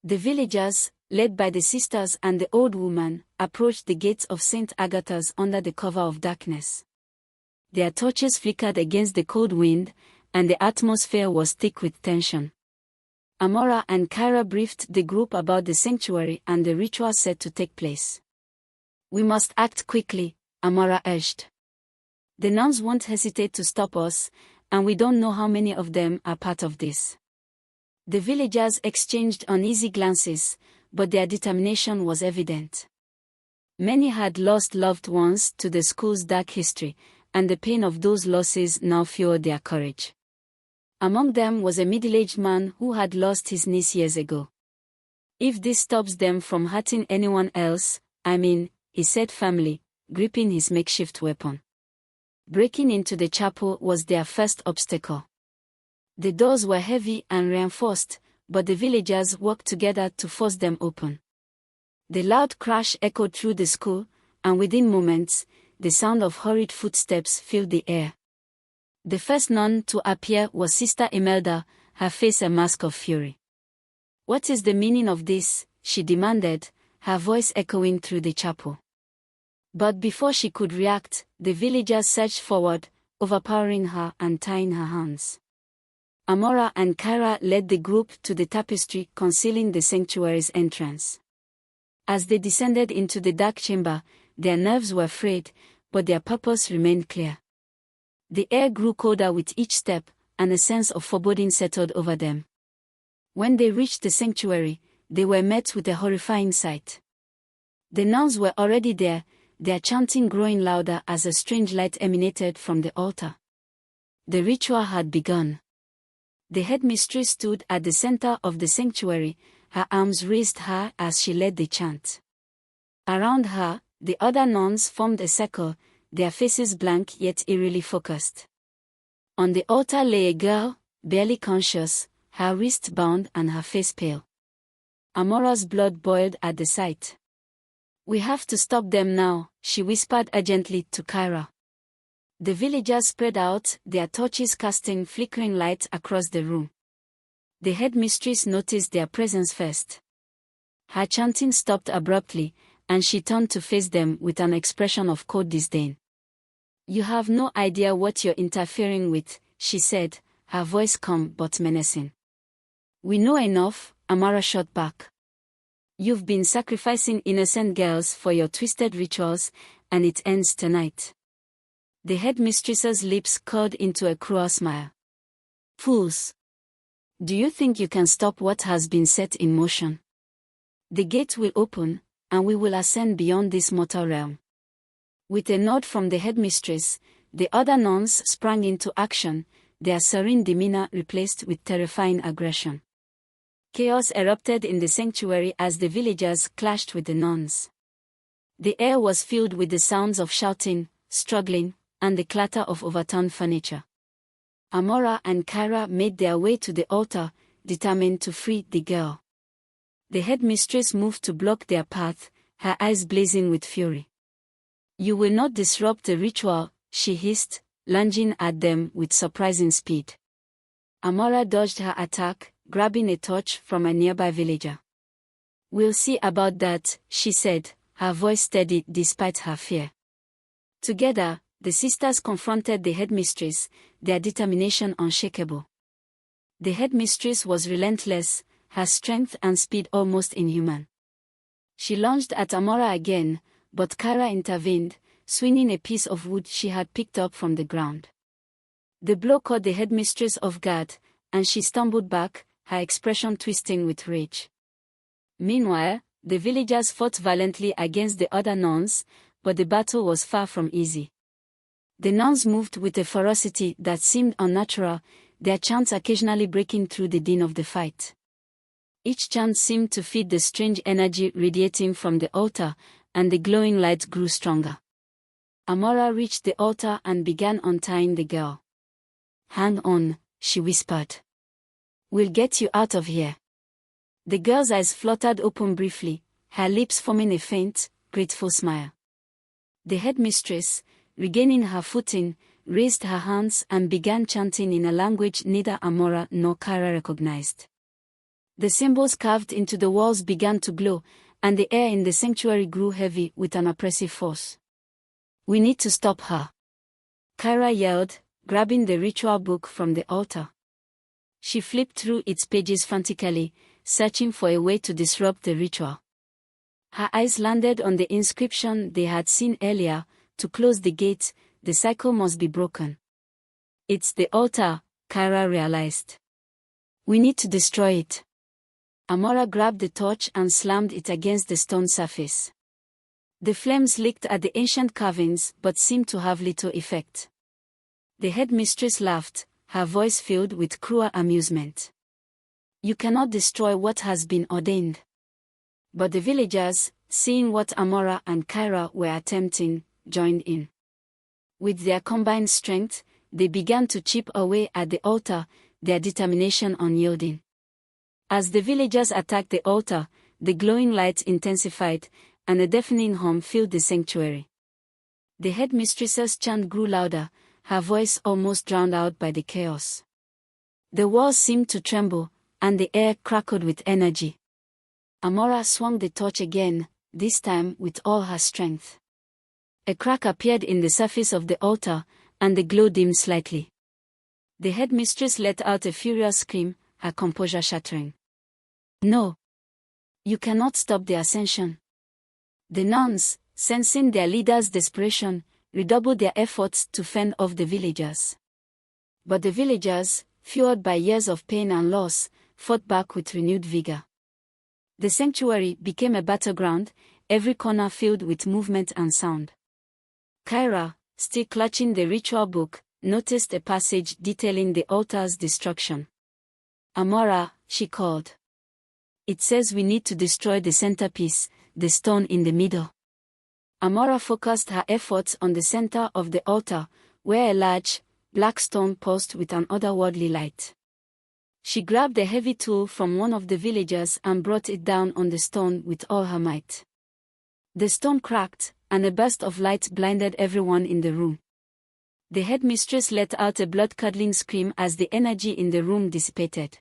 The villagers, led by the sisters and the old woman, approached the gates of St. Agatha's under the cover of darkness. Their torches flickered against the cold wind, and the atmosphere was thick with tension. Amora and Kyra briefed the group about the sanctuary and the ritual set to take place. "We must act quickly," Amora urged. "The nuns won't hesitate to stop us, and we don't know how many of them are part of this." The villagers exchanged uneasy glances, but their determination was evident. Many had lost loved ones to the school's dark history, and the pain of those losses now fueled their courage. Among them was a middle-aged man who had lost his niece years ago. "If this stops them from hurting anyone else, he said firmly, gripping his makeshift weapon. Breaking into the chapel was their first obstacle. The doors were heavy and reinforced, but the villagers worked together to force them open. The loud crash echoed through the school, and within moments, the sound of hurried footsteps filled the air. The first nun to appear was Sister Imelda, her face a mask of fury. "What is the meaning of this?" she demanded, her voice echoing through the chapel. But before she could react, the villagers surged forward, overpowering her and tying her hands. Amora and Kyra led the group to the tapestry concealing the sanctuary's entrance. As they descended into the dark chamber, their nerves were frayed, but their purpose remained clear. The air grew colder with each step, and a sense of foreboding settled over them. When they reached the sanctuary, they were met with a horrifying sight. The nuns were already there, their chanting growing louder as a strange light emanated from the altar. The ritual had begun. The headmistress stood at the center of the sanctuary, her arms raised high as she led the chant. Around her, the other nuns formed a circle, their faces blank yet eerily focused. On the altar lay a girl, barely conscious, her wrist bound and her face pale. Amora's blood boiled at the sight. "We have to stop them now," she whispered urgently to Kyra. The villagers spread out, their torches casting flickering light across the room. The headmistress noticed their presence first. Her chanting stopped abruptly, and she turned to face them with an expression of cold disdain. "You have no idea what you're interfering with," she said, her voice calm but menacing. "We know enough," Amara shot back. "You've been sacrificing innocent girls for your twisted rituals, and it ends tonight." The headmistress's lips curled into a cruel smile. "Fools! Do you think you can stop what has been set in motion? The gate will open, and we will ascend beyond this mortal realm." With a nod from the headmistress, the other nuns sprang into action, their serene demeanor replaced with terrifying aggression. Chaos erupted in the sanctuary as the villagers clashed with the nuns. The air was filled with the sounds of shouting, struggling, and the clatter of overturned furniture. Amora and Kyra made their way to the altar, determined to free the girl. The headmistress moved to block their path, her eyes blazing with fury. "You will not disrupt the ritual," she hissed, lunging at them with surprising speed. Amora dodged her attack, grabbing a torch from a nearby villager. "We'll see about that," she said, her voice steady despite her fear. Together, the sisters confronted the headmistress, their determination unshakable. The headmistress was relentless, her strength and speed almost inhuman. She lunged at Amora again, but Kyra intervened, swinging a piece of wood she had picked up from the ground. The blow caught the headmistress off guard, and she stumbled back, her expression twisting with rage. Meanwhile, the villagers fought violently against the other nuns, but the battle was far from easy. The nuns moved with a ferocity that seemed unnatural, their chants occasionally breaking through the din of the fight. Each chant seemed to feed the strange energy radiating from the altar, and the glowing light grew stronger. Amora reached the altar and began untying the girl. "Hang on," she whispered. "We'll get you out of here." The girl's eyes fluttered open briefly, her lips forming a faint, grateful smile. The headmistress, regaining her footing, raised her hands and began chanting in a language neither Amora nor Kyra recognized. The symbols carved into the walls began to glow, and the air in the sanctuary grew heavy with an oppressive force. "We need to stop her," Kyra yelled, grabbing the ritual book from the altar. She flipped through its pages frantically, searching for a way to disrupt the ritual. Her eyes landed on the inscription they had seen earlier: "To close the gate, the cycle must be broken." "It's the altar," Kyra realized. "We need to destroy it." Amora grabbed the torch and slammed it against the stone surface. The flames licked at the ancient carvings but seemed to have little effect. The headmistress laughed, her voice filled with cruel amusement. "You cannot destroy what has been ordained." But the villagers, seeing what Amora and Kyra were attempting, joined in. With their combined strength, they began to chip away at the altar, their determination unyielding. As the villagers attacked the altar, the glowing light intensified, and a deafening hum filled the sanctuary. The headmistress's chant grew louder, her voice almost drowned out by the chaos. The walls seemed to tremble, and the air crackled with energy. Amora swung the torch again, this time with all her strength. A crack appeared in the surface of the altar, and the glow dimmed slightly. The headmistress let out a furious scream, her composure shattering. "No! You cannot stop the ascension." The nuns, sensing their leader's desperation, redoubled their efforts to fend off the villagers. But the villagers, fueled by years of pain and loss, fought back with renewed vigor. The sanctuary became a battleground, every corner filled with movement and sound. Kyra, still clutching the ritual book, noticed a passage detailing the altar's destruction. "Amora," she called. "It says we need to destroy the centerpiece, the stone in the middle." Amora focused her efforts on the center of the altar, where a large, black stone pulsed with an otherworldly light. She grabbed a heavy tool from one of the villagers and brought it down on the stone with all her might. The stone cracked, and a burst of light blinded everyone in the room. The headmistress let out a blood-curdling scream as the energy in the room dissipated.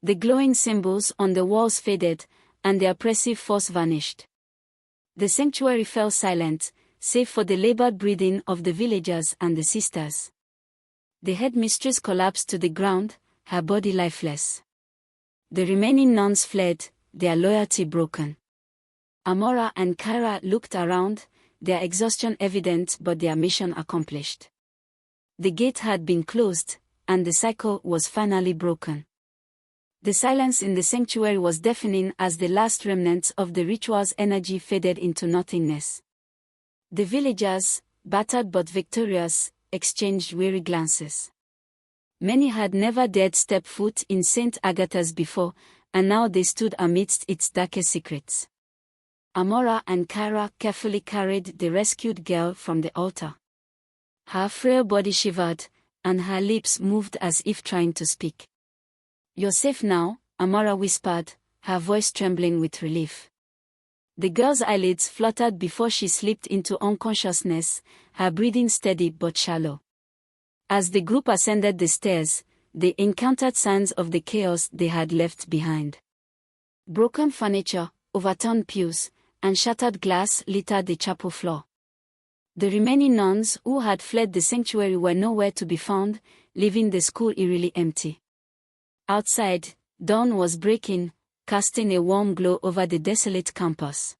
The glowing symbols on the walls faded, and the oppressive force vanished. The sanctuary fell silent, save for the labored breathing of the villagers and the sisters. The headmistress collapsed to the ground, her body lifeless. The remaining nuns fled, their loyalty broken. Amora and Kyra looked around, their exhaustion evident but their mission accomplished. The gate had been closed, and the cycle was finally broken. The silence in the sanctuary was deafening as the last remnants of the ritual's energy faded into nothingness. The villagers, battered but victorious, exchanged weary glances. Many had never dared step foot in St. Agatha's before, and now they stood amidst its darkest secrets. Amora and Kyra carefully carried the rescued girl from the altar. Her frail body shivered, and her lips moved as if trying to speak. "You're safe now," Amora whispered, her voice trembling with relief. The girl's eyelids fluttered before she slipped into unconsciousness, her breathing steady but shallow. As the group ascended the stairs, they encountered signs of the chaos they had left behind. Broken furniture, overturned pews, and shattered glass littered the chapel floor. The remaining nuns who had fled the sanctuary were nowhere to be found, leaving the school eerily empty. Outside, dawn was breaking, casting a warm glow over the desolate campus.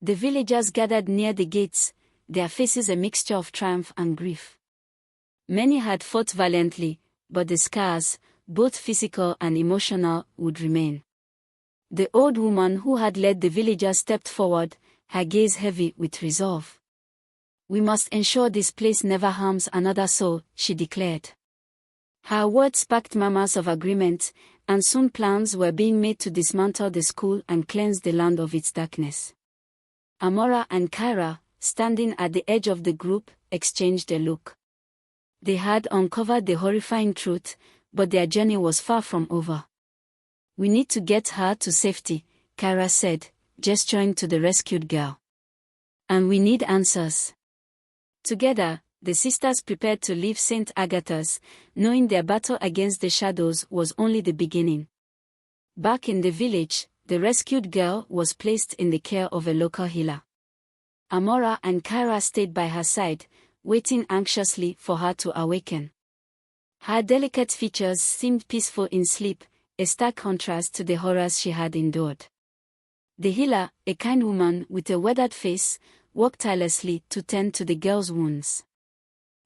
The villagers gathered near the gates, their faces a mixture of triumph and grief. Many had fought valiantly, but the scars, both physical and emotional, would remain. The old woman who had led the villagers stepped forward, her gaze heavy with resolve. "We must ensure this place never harms another soul," she declared. Her words sparked murmurs of agreement, and soon plans were being made to dismantle the school and cleanse the land of its darkness. Amora and Kyra, standing at the edge of the group, exchanged a look. They had uncovered the horrifying truth, but their journey was far from over. "We need to get her to safety," Kyra said, gesturing to the rescued girl. "And we need answers." Together, the sisters prepared to leave St. Agatha's, knowing their battle against the shadows was only the beginning. Back in the village, the rescued girl was placed in the care of a local healer. Amora and Kyra stayed by her side, waiting anxiously for her to awaken. Her delicate features seemed peaceful in sleep, a stark contrast to the horrors she had endured. The healer, a kind woman with a weathered face, worked tirelessly to tend to the girl's wounds.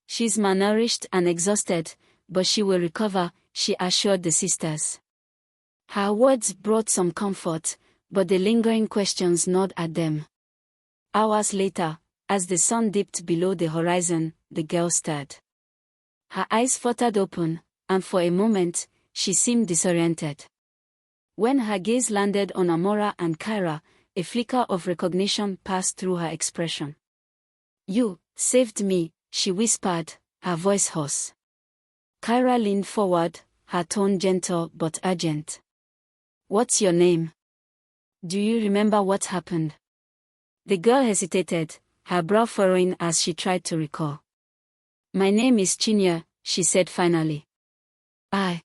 "She's malnourished and exhausted, but she will recover," she assured the sisters. Her words brought some comfort, but the lingering questions gnawed at them. Hours later, as the sun dipped below the horizon, the girl stirred. Her eyes fluttered open, and for a moment, she seemed disoriented. When her gaze landed on Amora and Kyra, a flicker of recognition passed through her expression. "You saved me," she whispered, her voice hoarse. Kyra leaned forward, her tone gentle but urgent. "What's your name? Do you remember what happened?" The girl hesitated, her brow furrowing as she tried to recall. "My name is Chinya," she said finally. I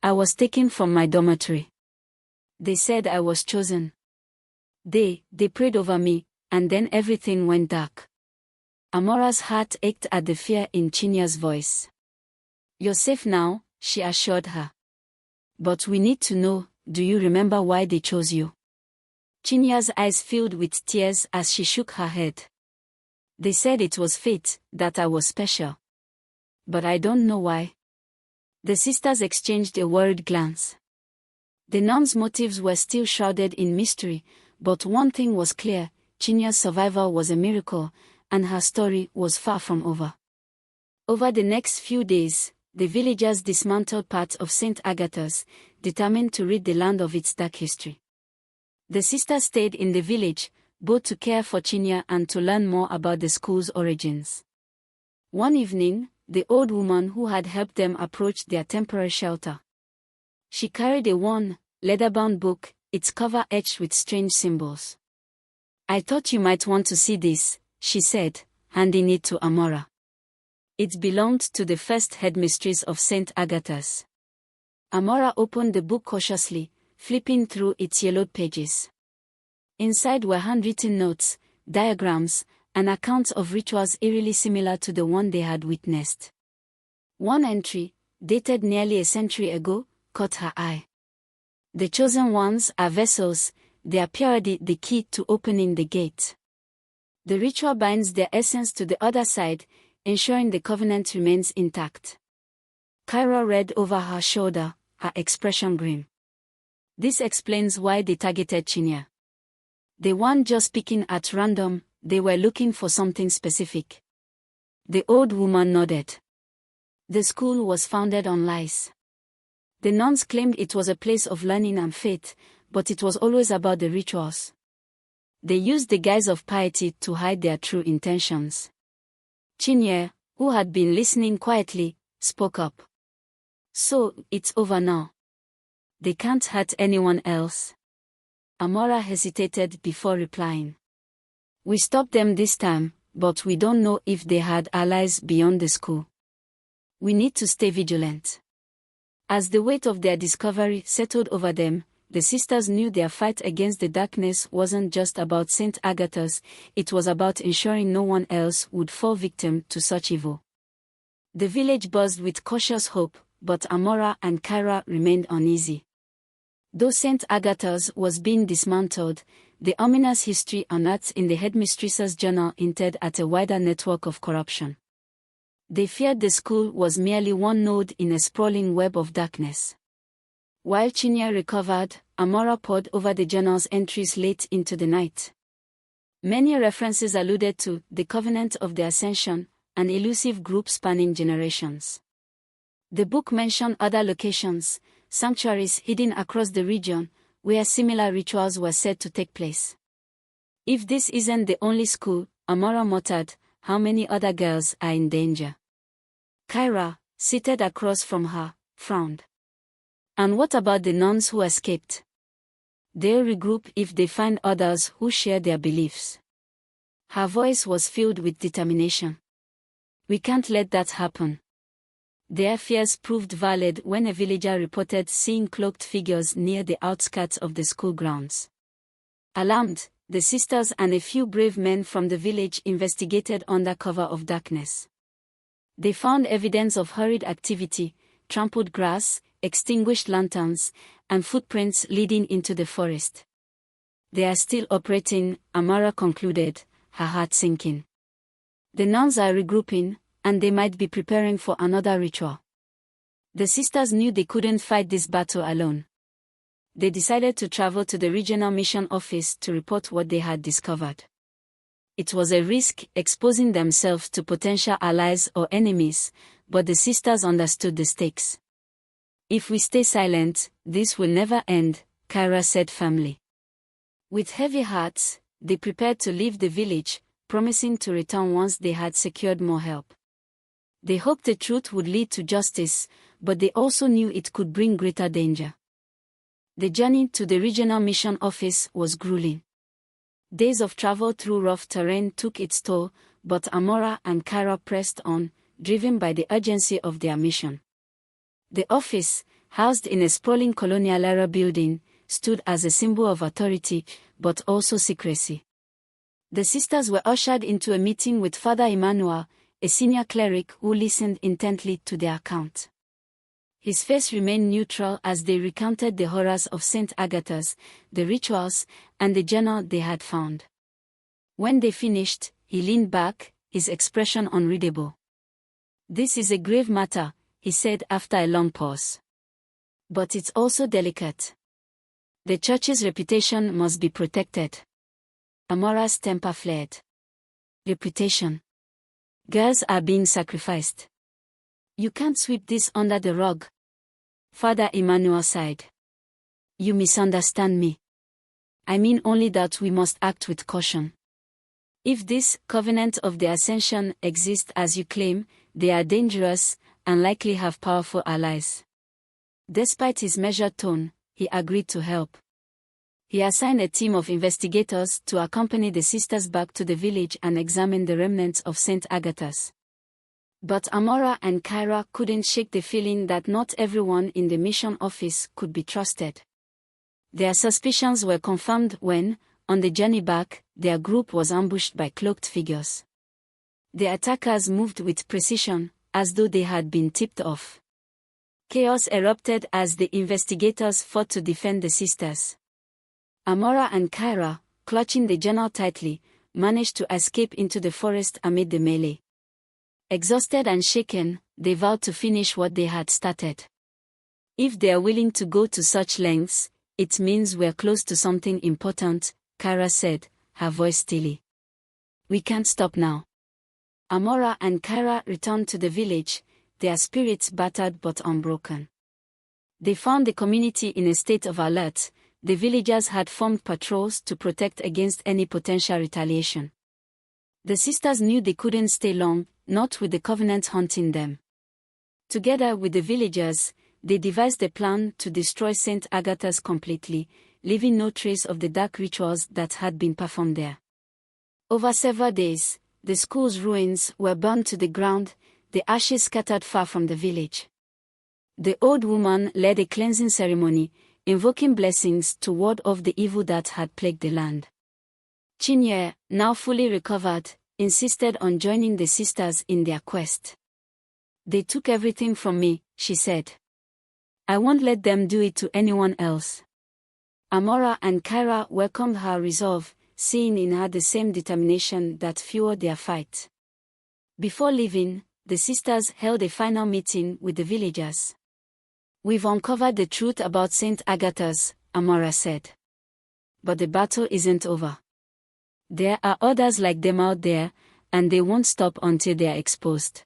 was taken from my dormitory. They said I was chosen. They prayed over me, and then everything went dark." Amora's heart ached at the fear in Chinya's voice. "You're safe now," she assured her. "But we need to know, do you remember why they chose you?" Chinya's eyes filled with tears as she shook her head. "They said it was fate, that I was special. But I don't know why." The sisters exchanged a worried glance. The nuns' motives were still shrouded in mystery, but one thing was clear: Chinya's survival was a miracle, and her story was far from over. Over the next few days, the villagers dismantled parts of St. Agatha's, determined to rid the land of its dark history. The sisters stayed in the village, both to care for Chinya and to learn more about the school's origins. One evening, the old woman who had helped them approached their temporary shelter. She carried a worn, leather-bound book, its cover etched with strange symbols. "I thought you might want to see this," she said, handing it to Amora. It belonged to the first headmistress of St. Agatha's. Amora opened the book cautiously, flipping through its yellowed pages. Inside were handwritten notes, diagrams, and accounts of rituals eerily similar to the one they had witnessed. One entry, dated nearly a century ago, caught her eye. "The chosen ones are vessels, their purity the key to opening the gate. The ritual binds their essence to the other side, ensuring the covenant remains intact." Kyra read over her shoulder, her expression grim. "This explains why they targeted Chinya. They weren't just picking at random, they were looking for something specific." The old woman nodded. "The school was founded on lies. The nuns claimed it was a place of learning and faith, but it was always about the rituals. They used the guise of piety to hide their true intentions." Chinya, who had been listening quietly, spoke up. "So, it's over now. They can't hurt anyone else?" Amora hesitated before replying. "We stopped them this time, but we don't know if they had allies beyond the school. We need to stay vigilant." As the weight of their discovery settled over them, the sisters knew their fight against the darkness wasn't just about St. Agatha's, it was about ensuring no one else would fall victim to such evil. The village buzzed with cautious hope, but Amora and Kyra remained uneasy. Though St. Agatha's was being dismantled, the ominous history unearthed in the headmistress's journal hinted at a wider network of corruption. They feared the school was merely one node in a sprawling web of darkness. While Chinya recovered, Amora pored over the journal's entries late into the night. Many references alluded to the Covenant of the Ascension, an elusive group spanning generations. The book mentioned other locations, sanctuaries hidden across the region, where similar rituals were said to take place. "If this isn't the only school," Amora muttered, "how many other girls are in danger?" Kyra, seated across from her, frowned. "And what about the nuns who escaped? They'll regroup if they find others who share their beliefs." Her voice was filled with determination. "We can't let that happen. Their fears proved valid when a villager reported seeing cloaked figures near the outskirts of the school grounds. Alarmed, the sisters and a few brave men from the village investigated under cover of darkness. They found evidence of hurried activity, trampled grass, extinguished lanterns, and footprints leading into the forest. They are still operating, Amara concluded, her heart sinking. The nuns are regrouping, and they might be preparing for another ritual. The sisters knew they couldn't fight this battle alone. They decided to travel to the regional mission office to report what they had discovered. It was a risk, exposing themselves to potential allies or enemies, but the sisters understood the stakes. If we stay silent, this will never end, Kyra said firmly. With heavy hearts, they prepared to leave the village, promising to return once they had secured more help. They hoped the truth would lead to justice, but they also knew it could bring greater danger. The journey to the regional mission office was grueling. Days of travel through rough terrain took its toll, but Amora and Kyra pressed on, driven by the urgency of their mission. The office, housed in a sprawling colonial-era building, stood as a symbol of authority, but also secrecy. The sisters were ushered into a meeting with Father Emmanuel, a senior cleric who listened intently to their account. His face remained neutral as they recounted the horrors of St. Agatha's, the rituals, and the journal they had found. When they finished, he leaned back, his expression unreadable. "This is a grave matter," he said after a long pause. "But it's also delicate. The church's reputation must be protected." Amora's temper flared. "Reputation? Girls are being sacrificed. You can't sweep this under the rug." Father Emmanuel sighed. "You misunderstand me. I mean only that we must act with caution. If this covenant of the Ascension exists as you claim, they are dangerous, and likely have powerful allies." Despite his measured tone, he agreed to help. He assigned a team of investigators to accompany the sisters back to the village and examine the remnants of St. Agatha's. But Amora and Kyra couldn't shake the feeling that not everyone in the mission office could be trusted. Their suspicions were confirmed when, on the journey back, their group was ambushed by cloaked figures. The attackers moved with precision, as though they had been tipped off. Chaos erupted as the investigators fought to defend the sisters. Amora and Kyra, clutching the journal tightly, managed to escape into the forest amid the melee. Exhausted and shaken, they vowed to finish what they had started. "If they are willing to go to such lengths, it means we're close to something important," Kyra said, her voice steely. "We can't stop now." Amora and Kyra returned to the village, their spirits battered but unbroken. They found the community in a state of alert. The villagers had formed patrols to protect against any potential retaliation. The sisters knew they couldn't stay long, not with the covenant haunting them. Together with the villagers, they devised a plan to destroy St. Agatha's completely, leaving no trace of the dark rituals that had been performed there. Over several days, the school's ruins were burned to the ground, the ashes scattered far from the village. The old woman led a cleansing ceremony, invoking blessings to ward off the evil that had plagued the land. Chinye, now fully recovered, insisted on joining the sisters in their quest. "They took everything from me," she said. "I won't let them do it to anyone else." Amora and Kyra welcomed her resolve, seeing in her the same determination that fueled their fight. Before leaving, the sisters held a final meeting with the villagers. "We've uncovered the truth about St. Agatha's," Amora said. "But the battle isn't over. There are others like them out there, and they won't stop until they are exposed."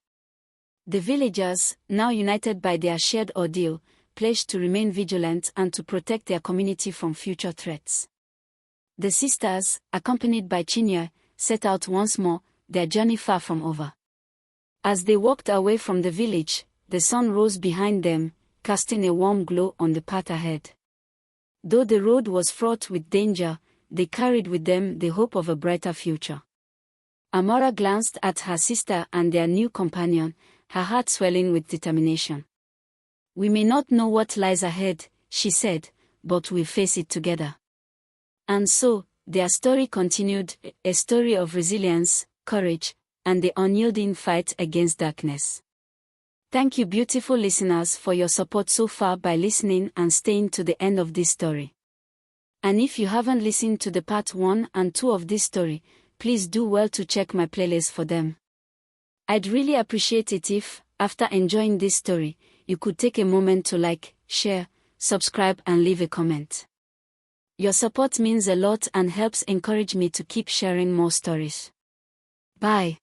The villagers, now united by their shared ordeal, pledged to remain vigilant and to protect their community from future threats. The sisters, accompanied by Chinya, set out once more, their journey far from over. As they walked away from the village, the sun rose behind them, casting a warm glow on the path ahead. Though the road was fraught with danger, they carried with them the hope of a brighter future. Amora glanced at her sister and their new companion, her heart swelling with determination. "We may not know what lies ahead," she said, "but we'll face it together." And so, their story continued, a story of resilience, courage, and the unyielding fight against darkness. Thank you, beautiful listeners, for your support so far by listening and staying to the end of this story. And if you haven't listened to the part 1 and 2 of this story, please do well to check my playlist for them. I'd really appreciate it if, after enjoying this story, you could take a moment to like, share, subscribe and leave a comment. Your support means a lot and helps encourage me to keep sharing more stories. Bye.